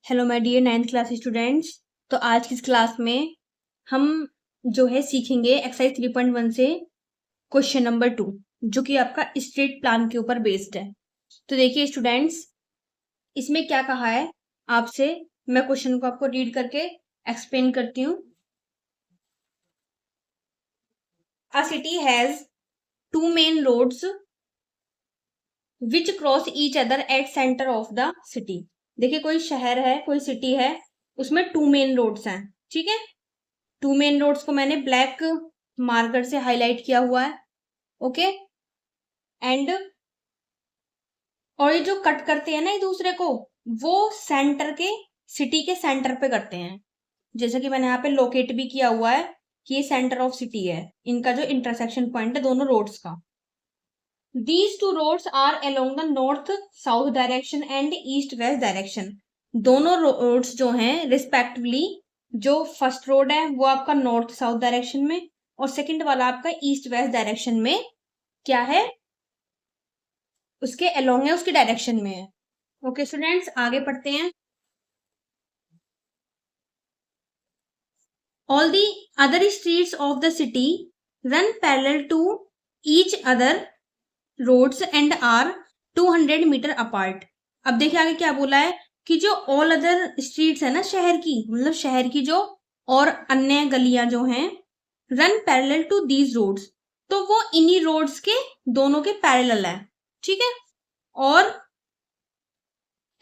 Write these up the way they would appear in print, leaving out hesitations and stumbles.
Hello my dear 9th class students. तो आज की इस क्लास में हम जो है सीखेंगे एक्सरसाइज 3.1 से क्वेश्चन नंबर 2 जो कि आपका स्ट्रीट प्लान के ऊपर बेस्ड है। तो देखिए स्टूडेंट्स, इसमें क्या कहा है आपसे, मैं क्वेश्चन को आपको रीड करके एक्सप्लेन करती हूँ। A city has two main roads which cross each other at centre of the city. देखिए कोई शहर है, कोई सिटी है, उसमें टू मेन रोड्स हैं, ठीक है। टू मेन रोड्स को मैंने ब्लैक मार्कर से हाईलाइट किया हुआ है, ओके। एंड और ये जो कट करते हैं ना एक दूसरे को, वो सेंटर के, सिटी के सेंटर पे करते हैं। जैसे कि मैंने यहाँ पे लोकेट भी किया हुआ है कि ये सेंटर ऑफ सिटी है, इनका जो इंटरसेक्शन पॉइंट है दोनों रोड्स का। These two roads are along the north south direction and east west direction। दोनों रोड्स जो हैं रिस्पेक्टिवली, जो फर्स्ट रोड है वो आपका नॉर्थ साउथ डायरेक्शन में और सेकंड वाला आपका ईस्ट वेस्ट डायरेक्शन में क्या है, उसके अलोंग है, उसके डायरेक्शन में है। ओके स्टूडेंट्स, आगे पढ़ते हैं। All the other streets of the city run parallel to each other roads and are 200 metre apart. अब देखिए आगे क्या बोला है कि जो ऑल अदर स्ट्रीट्स है ना शहर की, मतलब शहर की जो और अन्य गलियां जो हैं, run parallel to these roads, तो वो इन्हीं रोड्स के दोनों के पैरेलल है, ठीक है। और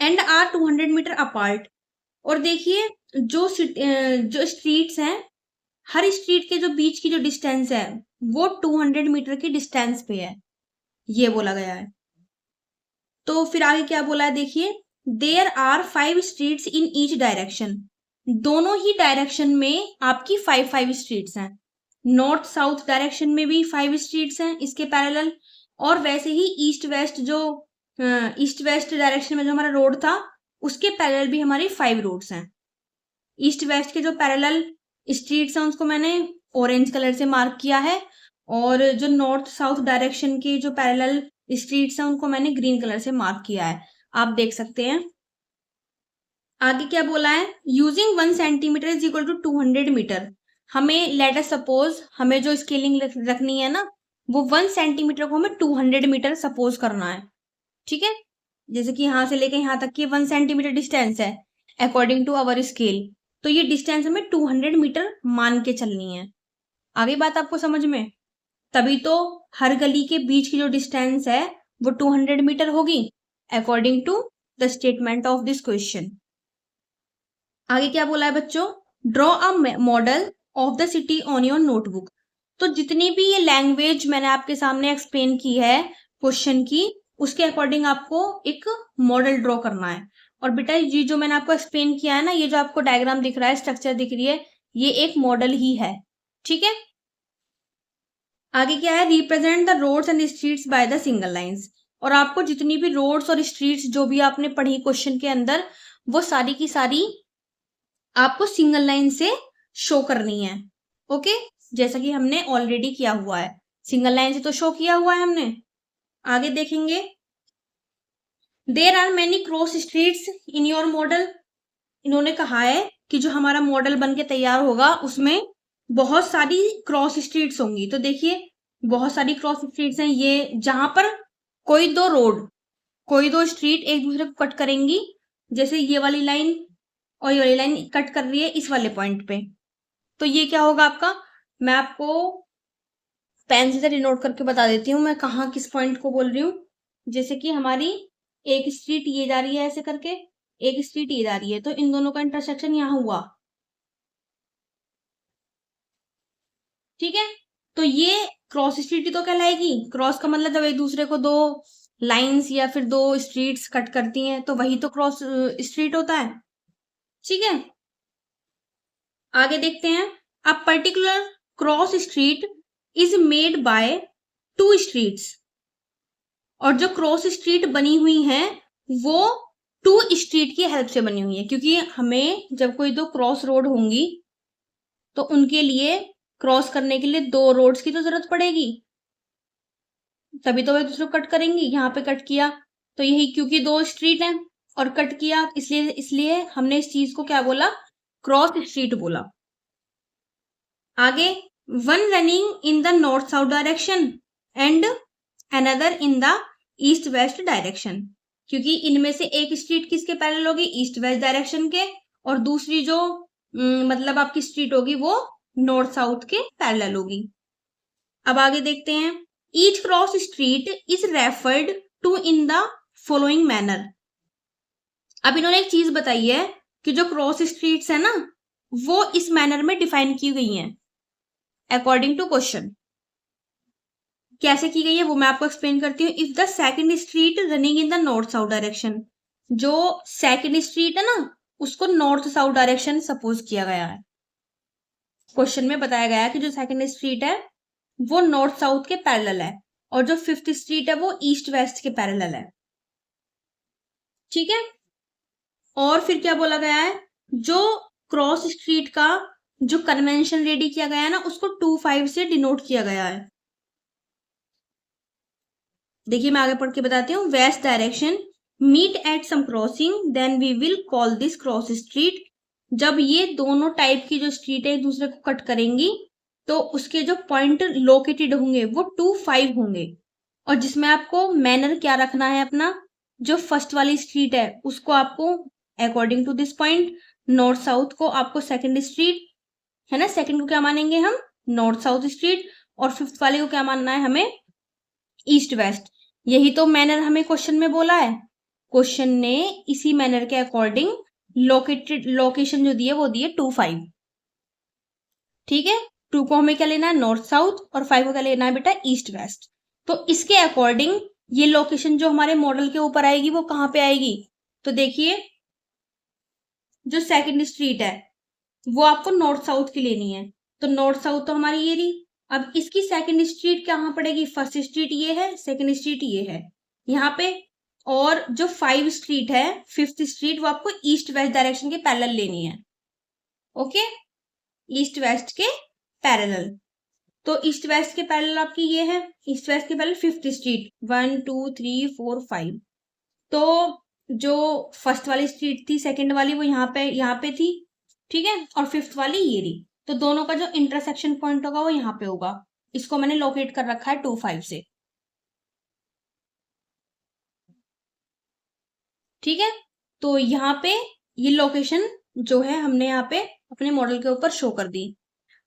एंड आर 200 मीटर अपार्ट। और देखिए जो जो स्ट्रीट्स हैं, हर स्ट्रीट के जो बीच की जो डिस्टेंस है वो 200 मीटर की डिस्टेंस पे है, ये बोला गया है। तो फिर आगे क्या बोला है देखिए, there are 5 streets in each direction. दोनों ही डायरेक्शन में आपकी 5 स्ट्रीट्स हैं। नॉर्थ साउथ डायरेक्शन में भी 5 स्ट्रीट्स हैं इसके पैरेलल, और वैसे ही ईस्ट वेस्ट जो ईस्ट वेस्ट डायरेक्शन में जो हमारा रोड था उसके पैरेलल भी हमारी 5 रोड्स हैं। ईस्ट वेस्ट के जो पैरेलल स्ट्रीट्स हैं उसको मैंने ऑरेंज कलर से मार्क किया है, और जो नॉर्थ साउथ डायरेक्शन के जो पैरेलल स्ट्रीट्स हैं उनको मैंने ग्रीन कलर से मार्क किया है, आप देख सकते हैं। आगे क्या बोला है, using 1 centimetre is equal to 200 metre. हमें लेट अस सपोज, हमें जो स्केलिंग रखनी है ना, वो 1 सेंटीमीटर को हमें 200 मीटर सपोज करना है, ठीक है। जैसे कि यहां से लेके यहाँ तक की 1 सेंटीमीटर डिस्टेंस है अकॉर्डिंग टू आवर स्केल, तो ये डिस्टेंस हमें 200 मीटर मान के चलनी है। आगे बात आपको समझ में, तभी तो हर गली के बीच की जो डिस्टेंस है वो 200 मीटर होगी according to the statement of this question. आगे क्या बोला है बच्चों, draw a model of the city on your notebook. तो जितनी भी ये लैंग्वेज मैंने आपके सामने एक्सप्लेन की है क्वेश्चन की, उसके अकॉर्डिंग आपको एक मॉडल ड्रॉ करना है। और बेटा ये जो मैंने आपको एक्सप्लेन किया है ना, ये जो आपको डायग्राम दिख रहा है, स्ट्रक्चर दिख रही है, ये एक मॉडल ही है, ठीक है। आगे क्या है, represent the roads and streets by the single lines. और आपको जितनी भी रोड्स और स्ट्रीट्स जो भी आपने पढ़ी क्वेश्चन के अंदर, वो सारी की सारी आपको सिंगल लाइन से शो करनी है, ओके। जैसा कि हमने ऑलरेडी किया हुआ है, सिंगल लाइन से तो शो किया हुआ है हमने। आगे देखेंगे, there are many cross streets in your model. इन्होंने कहा है कि जो हमारा मॉडल बन के तैयार होगा उसमें बहुत सारी क्रॉस स्ट्रीट्स होंगी। तो देखिए बहुत सारी क्रॉस स्ट्रीट्स हैं, ये जहां पर कोई दो रोड, कोई दो स्ट्रीट एक दूसरे को कट करेंगी, जैसे ये वाली लाइन और ये वाली लाइन कट कर रही है इस वाले पॉइंट पे, तो ये क्या होगा आपका, मैं आपको पेन से डिनोट करके बता देती हूँ मैं कहाँ किस पॉइंट को बोल रही हूँ। जैसे कि हमारी एक स्ट्रीट ये जा रही है ऐसे करके, एक स्ट्रीट ये जा रही है, तो इन दोनों का इंटरसेक्शन यहाँ हुआ, ठीक है। तो ये क्रॉस स्ट्रीट ही तो कहलाएगी। क्रॉस का मतलब जब एक दूसरे को दो लाइंस या फिर दो स्ट्रीट्स कट करती हैं तो वही तो क्रॉस स्ट्रीट होता है, ठीक है। आगे देखते हैं, a particular cross street is made by 2 streets. और जो क्रॉस स्ट्रीट बनी हुई है वो 2 स्ट्रीट की हेल्प से बनी हुई है, क्योंकि हमें जब कोई दो क्रॉस रोड होंगी तो उनके लिए क्रॉस करने के लिए 2 रोड्स की तो जरूरत पड़ेगी, तभी तो वो एक दूसरे को कट करेंगी। यहाँ पे कट किया तो यही, क्योंकि 2 स्ट्रीट हैं, और कट किया, इसलिए इसलिए हमने इस चीज को क्या बोला, क्रॉस स्ट्रीट बोला। आगे, one running in the north south direction and another in the east west direction, क्योंकि इनमें से एक स्ट्रीट किसके पैरेलल होगी, ईस्ट वेस्ट डायरेक्शन के, और दूसरी जो मतलब आपकी स्ट्रीट होगी वो नॉर्थ साउथ के पैरेलल होगी। अब आगे देखते हैं, each cross street is referred to in the following manner. अब इन्होंने एक चीज बताई है कि जो क्रॉस स्ट्रीट्स है ना वो इस मैनर में डिफाइन की गई हैं अकॉर्डिंग टू क्वेश्चन। कैसे की गई है वो मैं आपको एक्सप्लेन करती हूँ। If the second street running in the north south direction, जो सेकंड स्ट्रीट है ना उसको नॉर्थ साउथ डायरेक्शन सपोज किया गया है। क्वेश्चन में बताया गया है कि जो सेकंड स्ट्रीट है वो नॉर्थ साउथ के पैरेलल है और जो फिफ्थ स्ट्रीट है वो ईस्ट वेस्ट के पैरेलल है। ठीक है, और फिर क्या बोला गया है, जो क्रॉस स्ट्रीट का जो कन्वेंशन रेडी किया गया है ना उसको 2-5 से डिनोट किया गया है। देखिए मैं आगे पढ़ के बताती हूँ। West direction meet at some crossing then we will call this cross street. जब ये दोनों टाइप की जो स्ट्रीट है एक दूसरे को कट करेंगी तो उसके जो पॉइंट लोकेटेड होंगे वो 2-5 होंगे, और जिसमें आपको मैनर क्या रखना है अपना, जो फर्स्ट वाली स्ट्रीट है उसको आपको according to this point, north south को आपको सेकंड स्ट्रीट है ना, सेकंड को क्या मानेंगे हम, नॉर्थ साउथ स्ट्रीट, और फिफ्थ वाले को क्या मानना है हमें, ईस्ट वेस्ट। यही तो मैनर हमें क्वेश्चन में बोला है। क्वेश्चन ने इसी मैनर के अकॉर्डिंग लोकेशन जो दी है वो दी है 2-5। ठीक है, 2 को हमें क्या लेना है, नॉर्थ साउथ, और 5 को क्या लेना है बेटा, ईस्ट वेस्ट। तो इसके अकॉर्डिंग ये लोकेशन जो हमारे मॉडल के ऊपर आएगी वो कहाँ पे आएगी, तो देखिए जो सेकंड स्ट्रीट है वो आपको नॉर्थ साउथ की लेनी है, तो नॉर्थ साउथ तो हमारी ये रही। अब इसकी सेकंड स्ट्रीट कहाँ पड़ेगी, फर्स्ट स्ट्रीट ये है, सेकंड स्ट्रीट ये है यहाँ पे, और जो 5 स्ट्रीट है, फिफ्थ स्ट्रीट, वो आपको ईस्ट वेस्ट डायरेक्शन के पैरेलल लेनी है। ओके, ईस्ट वेस्ट के पैरेलल। तो ईस्ट वेस्ट के पैरेलल आपकी ये है, ईस्ट वेस्ट के पैरेलल फिफ्थ स्ट्रीट, 1 2 3 4 5। तो जो फर्स्ट वाली स्ट्रीट थी, सेकंड वाली वो यहाँ पे थी, ठीक है, और फिफ्थ वाली ये रही। तो दोनों का जो इंटरसेक्शन पॉइंट होगा वो यहाँ पे होगा। इसको मैंने लोकेट कर रखा है 2-5 से। ठीक है, तो यहाँ पे ये लोकेशन जो है हमने यहाँ पे अपने मॉडल के ऊपर शो कर दी।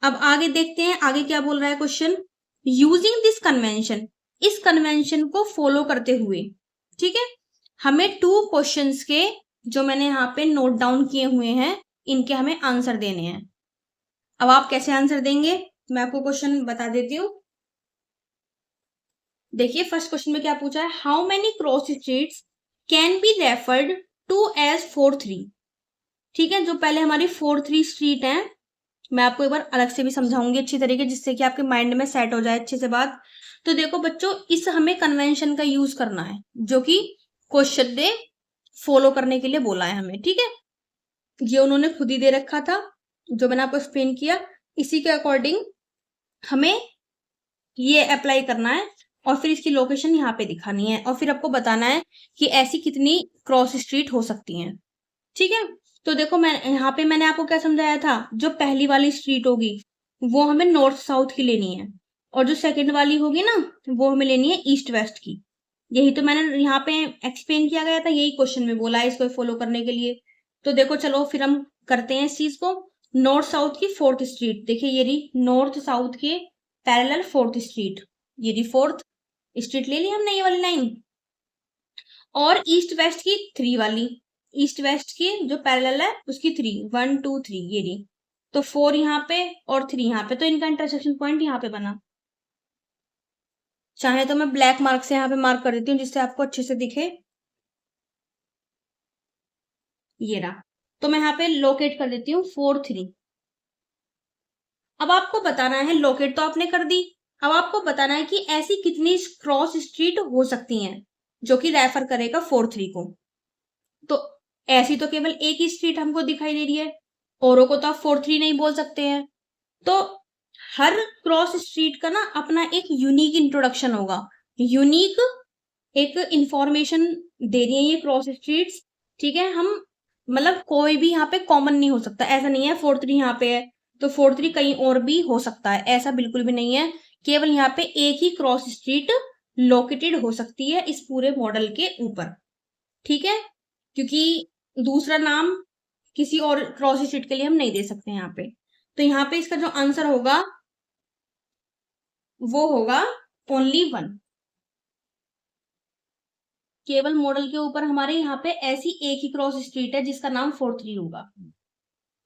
अब आगे देखते हैं आगे क्या बोल रहा है क्वेश्चन। यूजिंग दिस कन्वेंशन, इस कन्वेंशन को फॉलो करते हुए, ठीक है, हमें 2 क्वेश्चंस के जो मैंने यहाँ पे नोट डाउन किए हुए हैं इनके हमें आंसर देने हैं। अब आप कैसे आंसर देंगे मैं आपको क्वेश्चन बता देती हूँ। देखिए फर्स्ट क्वेश्चन में क्या पूछा है, how many cross streets can be referred to as 4-3। ठीक है, जो पहले हमारी 4-3 स्ट्रीट है मैं आपको एक बार अलग से भी समझाऊंगी अच्छी तरीके, जिससे कि आपके माइंड में सेट हो जाए अच्छे से बात। तो देखो बच्चों, इस हमें कन्वेंशन का यूज करना है जो कि क्वेश्चन ने फॉलो करने के लिए बोला है हमें। ठीक है, ये उन्होंने खुद ही दे रखा था, जो मैंने आपको एक्सप्लेन किया, इसी के अकॉर्डिंग हमें ये अप्लाई करना है, और फिर इसकी लोकेशन यहाँ पे दिखानी है, और फिर आपको बताना है कि ऐसी कितनी क्रॉस स्ट्रीट हो सकती हैं। ठीक है, तो देखो मैं यहाँ पे मैंने आपको क्या समझाया था, जो पहली वाली स्ट्रीट होगी वो हमें नॉर्थ साउथ की लेनी है, और जो सेकंड वाली होगी ना वो हमें लेनी है ईस्ट वेस्ट की। यही तो मैंने यहाँ पे एक्सप्लेन किया गया था, यही क्वेश्चन में बोला है इसको फॉलो करने के लिए। तो देखो चलो फिर हम करते हैं इस चीज को। नॉर्थ साउथ की 4th स्ट्रीट, देखिए ये रही नॉर्थ साउथ के पैरेलल 4th स्ट्रीट, ये रही 4th स्ट्रीट ले ली हमने ये वाली लाइन, और ईस्ट वेस्ट की 3 वाली, ईस्ट वेस्ट की जो पैरेलल है उसकी 3, 1 2 3 ये रही। तो 4 यहाँ पे और 3 यहाँ पे, तो इनका इंटरसेक्शन पॉइंट यहाँ पे बना। चाहे तो मैं ब्लैक मार्क से यहाँ पे मार्क कर देती हूँ जिससे आपको अच्छे से दिखे, ये रहा। तो मैं यहाँ पे लोकेट कर देती हूँ 4-3। अब आपको बताना है, लोकेट तो आपने कर दी, अब आपको बताना है कि ऐसी कितनी क्रॉस स्ट्रीट हो सकती हैं जो कि रेफर करेगा 4-3 को। तो ऐसी तो केवल एक ही स्ट्रीट हमको दिखाई दे रही है, औरों को तो आप 4-3 नहीं बोल सकते हैं। तो हर क्रॉस स्ट्रीट का ना अपना एक यूनिक इंट्रोडक्शन होगा, यूनिक एक इंफॉर्मेशन दे रही है ये क्रॉस स्ट्रीट्स। ठीक है, हम मतलब कोई भी यहाँ पे कॉमन नहीं हो सकता, ऐसा नहीं है 4-3 यहाँ पे है तो 4-3 कहीं और भी हो सकता है, ऐसा बिल्कुल भी नहीं है। केवल यहाँ पे एक ही क्रॉस स्ट्रीट लोकेटेड हो सकती है इस पूरे मॉडल के ऊपर, ठीक है, क्योंकि दूसरा नाम किसी और क्रॉस स्ट्रीट के लिए हम नहीं दे सकते यहाँ पे। तो यहाँ पे इसका जो आंसर होगा वो होगा ओनली 1। केवल मॉडल के ऊपर हमारे यहाँ पे ऐसी एक ही क्रॉस स्ट्रीट है जिसका नाम 4-3 होगा,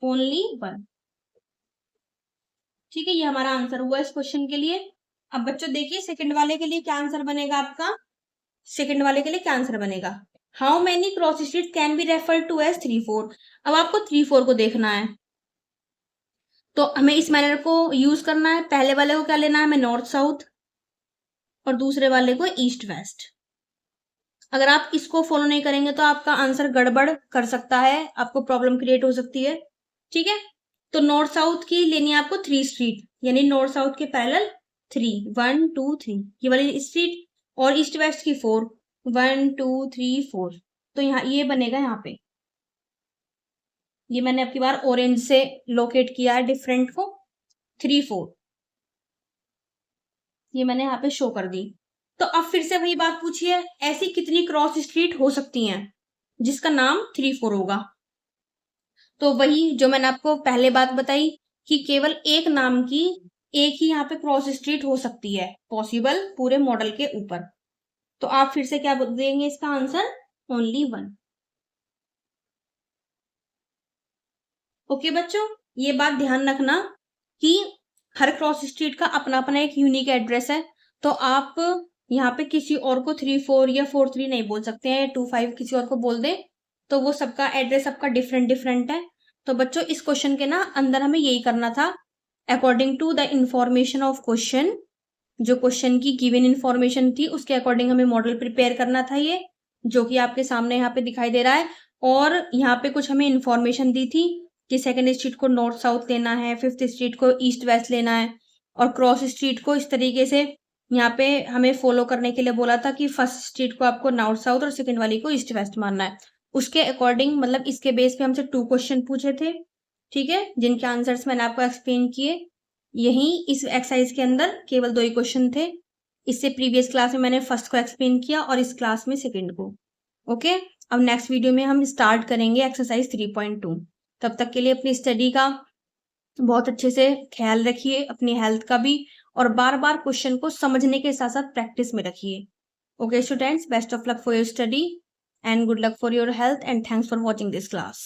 ओनली 1। ठीक है, ये हमारा आंसर हुआ इस क्वेश्चन के लिए। अब बच्चों देखिए सेकंड वाले के लिए क्या आंसर बनेगा आपका। सेकंड वाले के लिए क्या आंसर बनेगा, how many cross street can be refer to as 3-4। अब आपको 3-4 को देखना है तो हमें इस मैनर को यूज करना है। पहले वाले को क्या लेना है, हमें नॉर्थ साउथ, और दूसरे वाले को ईस्ट वेस्ट। अगर आप इसको फॉलो नहीं करेंगे तो आपका आंसर गड़बड़ कर सकता है, आपको प्रॉब्लम क्रिएट हो सकती है। ठीक है, तो नॉर्थ साउथ की लेनी है आपको 3 स्ट्रीट, यानी नॉर्थ साउथ के पैरेलल 3, 1 2 3 ये वाली स्ट्रीट, और ईस्ट वेस्ट की 4, 1 2 3 4। तो यहाँ ये बनेगा, यहाँ पे ये मैंने आपकी बार ऑरेंज से लोकेट किया है डिफरेंट को, 3 4 ये मैंने यहाँ पे शो कर दी। तो अब फिर से वही बात पूछिए, ऐसी कितनी क्रॉस स्ट्रीट हो सकती हैं जिसका नाम 3-4 होगा। तो वही जो मैंने आपको पहले बात बताई कि केवल एक नाम की एक ही यहाँ पे क्रॉस स्ट्रीट हो सकती है पॉसिबल पूरे मॉडल के ऊपर। तो आप फिर से क्या देंगे इसका आंसर, ओनली 1। ओके बच्चों, ये बात ध्यान रखना कि हर क्रॉस स्ट्रीट का अपना अपना एक यूनिक एड्रेस है। तो आप यहाँ पे किसी और को 3-4 या 4-3 नहीं बोल सकते हैं, 2-5 किसी और को बोल दे तो वो सबका एड्रेस सबका डिफरेंट डिफरेंट है। तो बच्चों इस क्वेश्चन के ना अंदर हमें यही करना था, according to the information of question, जो क्वेश्चन की गिवन इंफॉर्मेशन थी उसके अकॉर्डिंग हमें मॉडल प्रिपेयर करना था, ये जो कि आपके सामने यहाँ पे दिखाई दे रहा है। और यहाँ पे कुछ हमें इंफॉर्मेशन दी थी कि सेकंड स्ट्रीट को नॉर्थ साउथ लेना है, फिफ्थ स्ट्रीट को ईस्ट वेस्ट लेना है, और क्रॉस स्ट्रीट को इस तरीके से यहाँ पे हमें फॉलो करने के लिए बोला था कि फर्स्ट स्ट्रीट को आपको नॉर्थ साउथ और सेकंड वाली को ईस्ट वेस्ट मानना है। उसके अकॉर्डिंग मतलब इसके बेस पे हमसे 2 क्वेश्चन पूछे थे, ठीक है, जिनके आंसर्स मैंने आपको एक्सप्लेन किए। यही इस एक्सरसाइज के अंदर केवल 2 ही क्वेश्चन थे। इससे प्रीवियस क्लास में मैंने फर्स्ट को एक्सप्लेन किया और इस क्लास में सेकंड को। ओके, अब नेक्स्ट वीडियो में हम स्टार्ट करेंगे एक्सरसाइज 3.2। तब तक के लिए अपनी स्टडी का बहुत अच्छे से ख्याल रखिए, अपनी हेल्थ का भी, और बार बार क्वेश्चन को समझने के साथ साथ प्रैक्टिस में रखिए। Okay students, best of luck for your study and good luck for your health and thanks for watching this class.